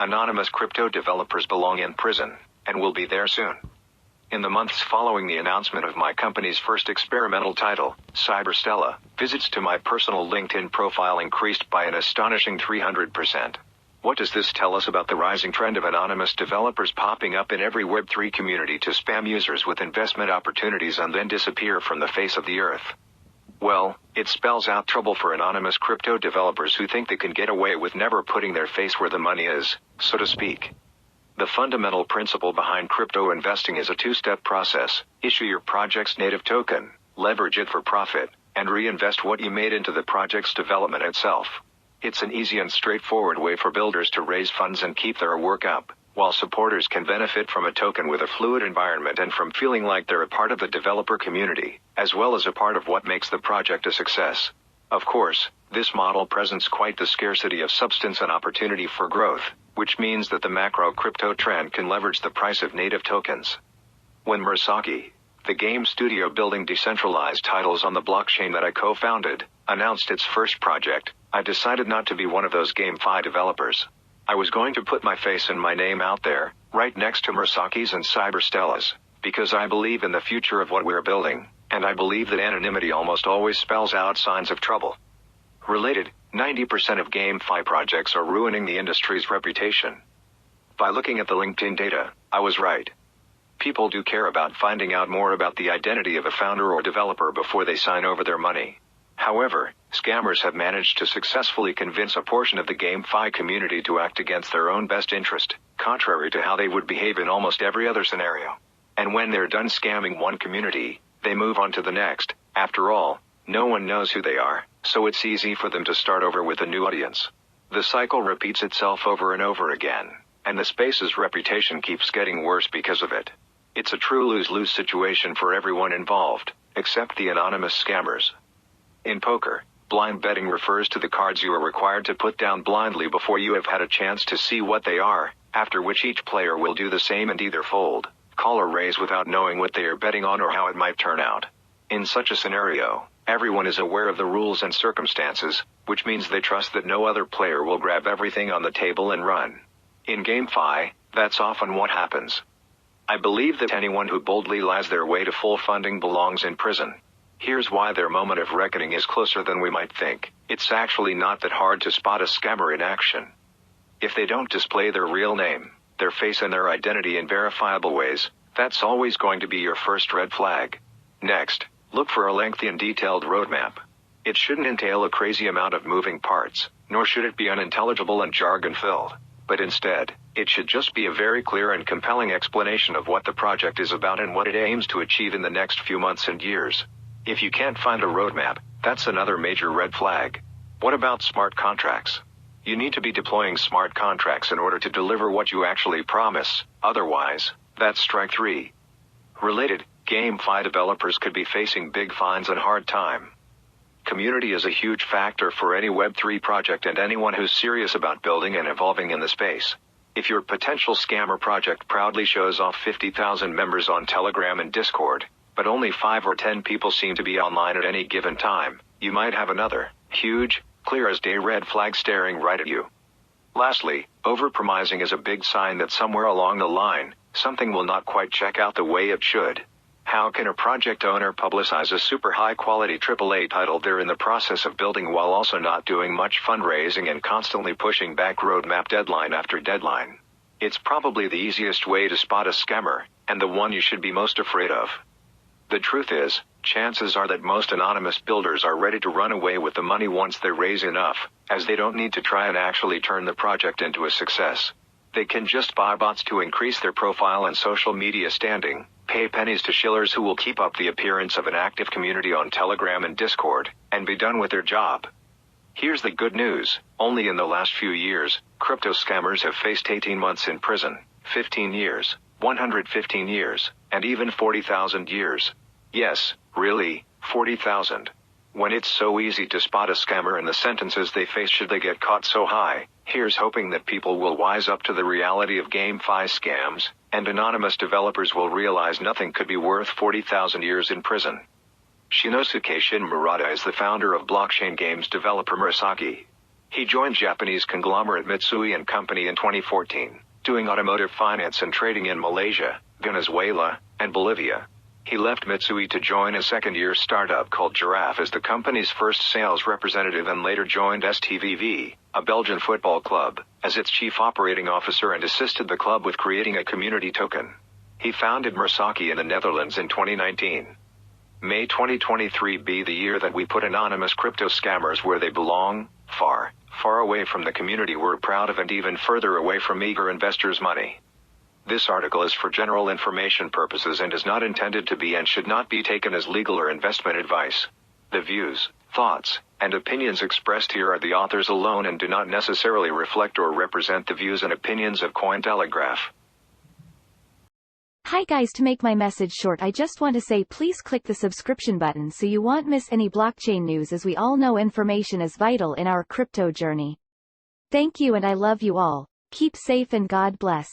Anonymous crypto developers belong in prison, and will be there soon. In the months following the announcement of my company's first experimental title, Cyberstella, visits to my personal LinkedIn profile increased by an astonishing 300%. What does this tell us about the rising trend of anonymous developers popping up in every Web3 community to spam users with investment opportunities and then disappear from the face of the earth? Well, it spells out trouble for anonymous crypto developers who think they can get away with never putting their face where the money is, so to speak. The fundamental principle behind crypto investing is a two-step process: issue your project's native token, leverage it for profit, and reinvest what you made into the project's development itself. It's an easy and straightforward way for builders to raise funds and keep their work up, while supporters can benefit from a token with a fluid environment and from feeling like they're a part of the developer community, as well as a part of what makes the project a success. Of course, this model presents quite the scarcity of substance and opportunity for growth, which means that the macro crypto trend can leverage the price of native tokens. When Murasaki, the game studio building decentralized titles on the blockchain that I co-founded, announced its first project, I decided not to be one of those GameFi developers. I was going to put my face and my name out there, right next to Murasaki's and Cyberstella's, because I believe in the future of what we're building, and I believe that anonymity almost always spells out signs of trouble. Related, 90% of GameFi projects are ruining the industry's reputation. By looking at the LinkedIn data, I was right. People do care about finding out more about the identity of a founder or developer before they sign over their money. However, scammers have managed to successfully convince a portion of the GameFi community to act against their own best interest, contrary to how they would behave in almost every other scenario. And when they're done scamming one community, they move on to the next. After all, no one knows who they are, so it's easy for them to start over with a new audience. The cycle repeats itself over and over again, and the space's reputation keeps getting worse because of it. It's a true lose-lose situation for everyone involved, except the anonymous scammers. In poker, blind betting refers to the cards you are required to put down blindly before you have had a chance to see what they are, after which each player will do the same and either fold, call or raise without knowing what they are betting on or how it might turn out. In such a scenario, everyone is aware of the rules and circumstances, which means they trust that no other player will grab everything on the table and run. In GameFi, that's often what happens. I believe that anyone who boldly lies their way to full funding belongs in prison. Here's why their moment of reckoning is closer than we might think. It's actually not that hard to spot a scammer in action. If they don't display their real name, their face and their identity in verifiable ways, that's always going to be your first red flag. Next, look for a lengthy and detailed roadmap. It shouldn't entail a crazy amount of moving parts, nor should it be unintelligible and jargon-filled. But instead, it should just be a very clear and compelling explanation of what the project is about and what it aims to achieve in the next few months and years. If you can't find a roadmap, that's another major red flag. What about smart contracts? You need to be deploying smart contracts in order to deliver what you actually promise. Otherwise, that's strike 3. Related, GameFi developers could be facing big fines and hard time. Community is a huge factor for any Web3 project and anyone who's serious about building and evolving in the space. If your potential scammer project proudly shows off 50,000 members on Telegram and Discord, but only 5 or 10 people seem to be online at any given time, you might have another, huge, clear-as-day red flag staring right at you. Lastly, overpromising is a big sign that somewhere along the line, something will not quite check out the way it should. How can a project owner publicize a super high-quality AAA title they're in the process of building while also not doing much fundraising and constantly pushing back roadmap deadline after deadline? It's probably the easiest way to spot a scammer, and the one you should be most afraid of. The truth is, chances are that most anonymous builders are ready to run away with the money once they raise enough, as they don't need to try and actually turn the project into a success. They can just buy bots to increase their profile and social media standing, pay pennies to shillers who will keep up the appearance of an active community on Telegram and Discord, and be done with their job. Here's the good news: only in the last few years, crypto scammers have faced 18 months in prison, 15 years, 115 years, and even 40,000 years. Yes, really, 40,000. When it's so easy to spot a scammer and the sentences they face should they get caught so high, here's hoping that people will wise up to the reality of GameFi scams, and anonymous developers will realize nothing could be worth 40,000 years in prison. Shinosuke Shin Murata is the founder of blockchain games developer Murasaki. He joined Japanese conglomerate Mitsui & Company in 2014, doing automotive finance and trading in Malaysia, Venezuela, and Bolivia. He left Mitsui to join a second-year startup called Giraffe as the company's first sales representative and later joined STVV, a Belgian football club, as its chief operating officer and assisted the club with creating a community token. He founded Mersaki in the Netherlands in 2019. May 2023 be the year that we put anonymous crypto scammers where they belong, far, far away from the community we're proud of and even further away from eager investors' money. This article is for general information purposes and is not intended to be and should not be taken as legal or investment advice. The views, thoughts, and opinions expressed here are the authors alone and do not necessarily reflect or represent the views and opinions of Cointelegraph. Hi guys, to make my message short, I just want to say please click the subscription button so you won't miss any blockchain news, as we all know information is vital in our crypto journey. Thank you and I love you all. Keep safe and God bless.